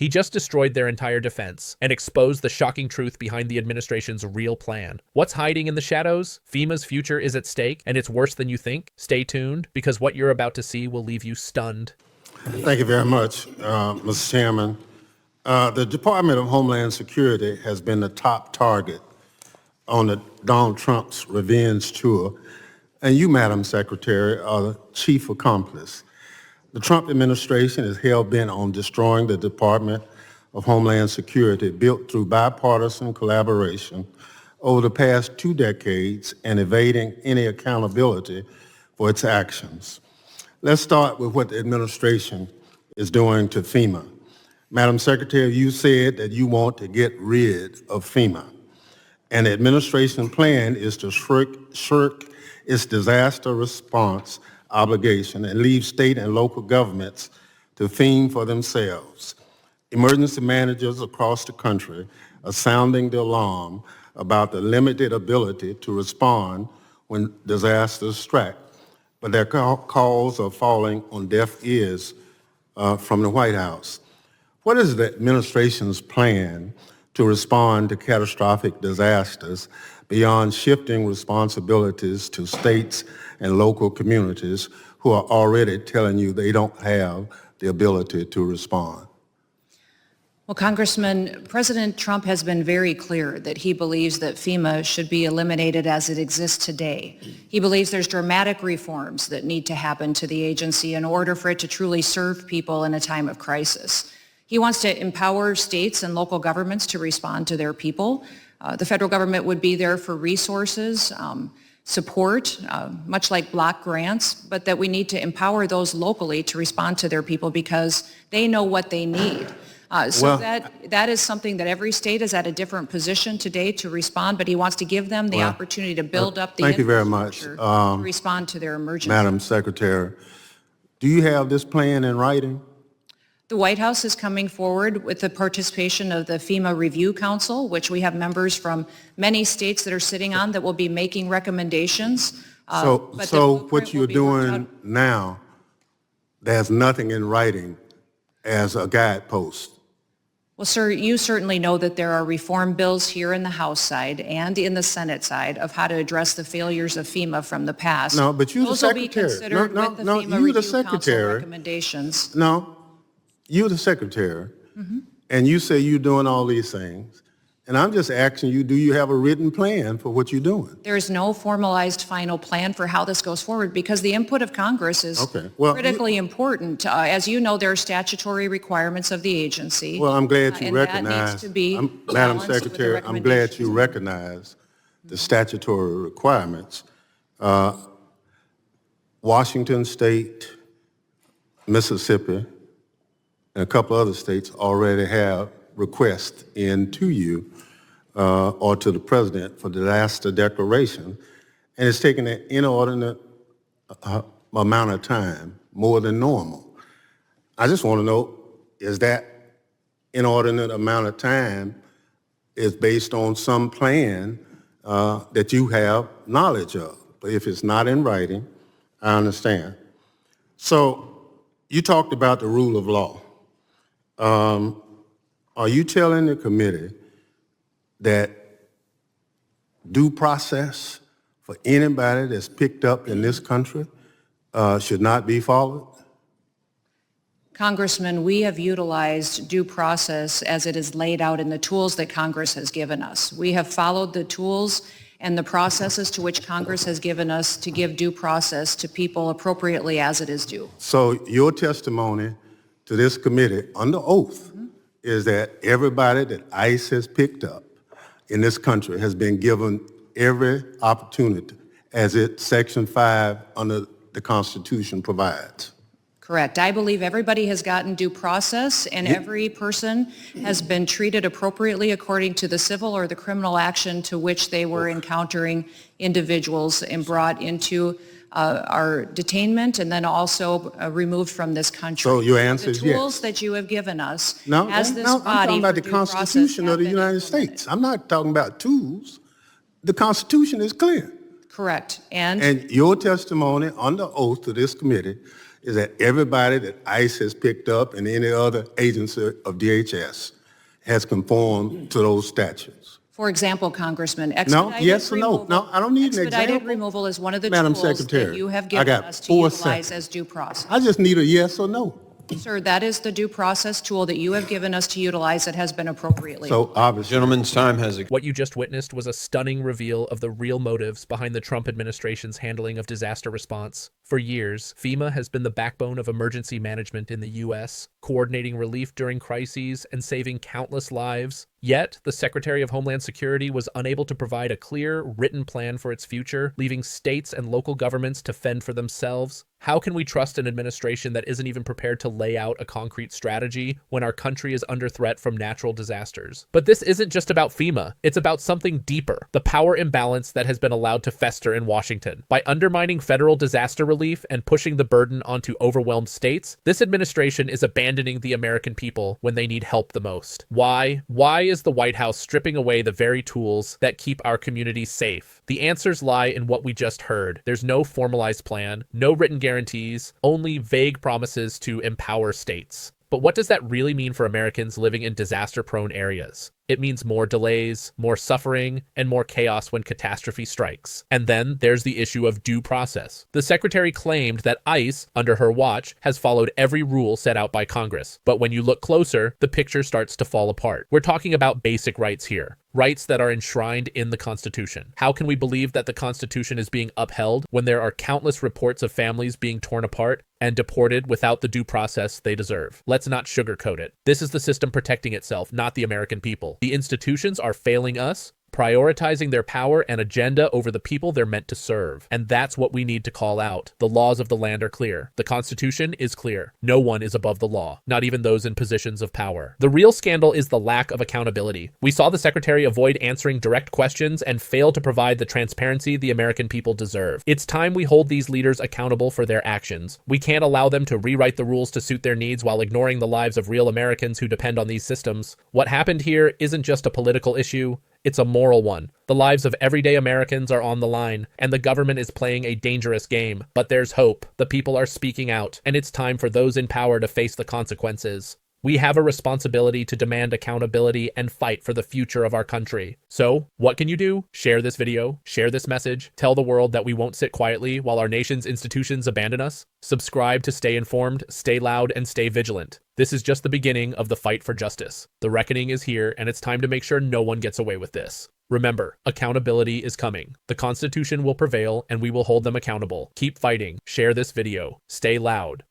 He just destroyed their entire defense and exposed the shocking truth behind the administration's real plan. What's hiding in the shadows? FEMA's future is at stake, and it's worse than you think. Stay tuned, because what you're about to see will leave you stunned. Thank you very much, Mr. Chairman. The Department of Homeland Security has been the top target on the Donald Trump's revenge tour, and you, Madam Secretary, are the chief accomplice. The Trump administration is hell-bent on destroying the Department of Homeland Security, built through bipartisan collaboration over the past 2 decades and evading any accountability for its actions. Let's start with what the administration is doing to FEMA. Madam Secretary, you said that you want to get rid of FEMA, and the administration plan is to shirk its disaster response obligation and leave state and local governments to fend for themselves. Emergency managers across the country are sounding the alarm about the limited ability to respond when disasters strike, but their calls are falling on deaf ears from the White House. What is the administration's plan to respond to catastrophic disasters beyond shifting responsibilities to states and local communities who are already telling you they don't have the ability to respond? Well, Congressman, President Trump has been very clear that he believes that FEMA should be eliminated as it exists today. He believes there's dramatic reforms that need to happen to the agency in order for it to truly serve people in a time of crisis. He wants to empower states and local governments to respond to their people. The federal government would be there for resources, support, much like block grants, but that we need to empower those locally to respond to their people because they know what they need. That is something that every state is at a different position today to respond, but he wants to give them the opportunity to build up the infrastructure to respond to their emergency. Madam Secretary, do you have this plan in writing? The White House is coming forward with the participation of the FEMA Review Council, which we have members from many states that are sitting on that will be making recommendations. So what you're doing now, there's nothing in writing as a guidepost? Well, sir, you certainly know that there are reform bills here in the House side and in the Senate side of how to address the failures of FEMA from the past. No, but you're the Those will be secretary. considered with the FEMA Review Council recommendations. No, you're the secretary, and you say you're doing all these things, and I'm just asking you, do you have a written plan for what you're doing? There is no formalized final plan for how this goes forward because the input of Congress is critically important. As you know, there are statutory requirements of the agency. Well, I'm glad you and recognize, that needs to be Madam balanced with the Secretary, I'm glad you recognize the statutory requirements. Washington State, Mississippi, and a couple other states already have requests in to you or to the President for disaster declaration, and it's taken an inordinate amount of time, more than normal. I just want to know, is that inordinate amount of time is based on some plan that you have knowledge of? But if it's not in writing, I understand. So you talked about the rule of law. Are you telling the committee that due process for anybody that's picked up in this country should not be followed? Congressman, we have utilized due process as it is laid out in the tools that Congress has given us. We have followed the tools and the processes to which Congress has given us to give due process to people appropriately as it is due. So your testimony to this committee under oath is that everybody that ICE has picked up in this country has been given every opportunity as Section 5 under the Constitution provides. Correct. I believe everybody has gotten due process and every person has been treated appropriately according to the civil or the criminal action to which they were encountering individuals and brought into our detainment and then also removed from this country. So your answer is yes. The tools that you have given us as this I'm body talking about the for due process Constitution of the have been United implemented. States. I'm not talking about tools. The Constitution is clear. Correct. And your testimony under oath to this committee is that everybody that ICE has picked up and any other agency of DHS has conformed to those statutes. For example, Congressman, No, expedited yes or no? removal. No, I don't need an Expedited example. removal is one of the Madam tools Secretary, that you have I given got us to 4 utilize seconds. as due process. I just need a yes or no. Sir, that is the due process tool that you have given us to utilize that has been appropriately. So obviously, Gentleman's time has What you just witnessed was a stunning reveal of the real motives behind the Trump administration's handling of disaster response. For years, FEMA has been the backbone of emergency management in the U.S., coordinating relief during crises and saving countless lives. Yet, the Secretary of Homeland Security was unable to provide a clear, written plan for its future, leaving states and local governments to fend for themselves. How can we trust an administration that isn't even prepared to lay out a concrete strategy when our country is under threat from natural disasters? But this isn't just about FEMA. It's about something deeper, the power imbalance that has been allowed to fester in Washington. By undermining federal disaster relief and pushing the burden onto overwhelmed states, this administration is abandoning the American people when they need help the most. Why? Why is the White House stripping away the very tools that keep our communities safe? The answers lie in what we just heard. There's no formalized plan, no written guarantees, only vague promises to empower states. But what does that really mean for Americans living in disaster-prone areas? It means more delays, more suffering, and more chaos when catastrophe strikes. And then there's the issue of due process. The secretary claimed that ICE, under her watch, has followed every rule set out by Congress. But when you look closer, the picture starts to fall apart. We're talking about basic rights here. Rights that are enshrined in the Constitution. How can we believe that the Constitution is being upheld when there are countless reports of families being torn apart and deported without the due process they deserve? Let's not sugarcoat it. This is the system protecting itself, not the American people. The institutions are failing us, prioritizing their power and agenda over the people they're meant to serve. And that's what we need to call out. The laws of the land are clear. The Constitution is clear. No one is above the law, not even those in positions of power. The real scandal is the lack of accountability. We saw the secretary avoid answering direct questions and fail to provide the transparency the American people deserve. It's time we hold these leaders accountable for their actions. We can't allow them to rewrite the rules to suit their needs while ignoring the lives of real Americans who depend on these systems. What happened here isn't just a political issue. It's a moral one. The lives of everyday Americans are on the line, and the government is playing a dangerous game. But there's hope. The people are speaking out, and it's time for those in power to face the consequences. We have a responsibility to demand accountability and fight for the future of our country. So, what can you do? Share this video, share this message, tell the world that we won't sit quietly while our nation's institutions abandon us. Subscribe to stay informed, stay loud, and stay vigilant. This is just the beginning of the fight for justice. The reckoning is here, and it's time to make sure no one gets away with this. Remember, accountability is coming. The Constitution will prevail, and we will hold them accountable. Keep fighting. Share this video. Stay loud.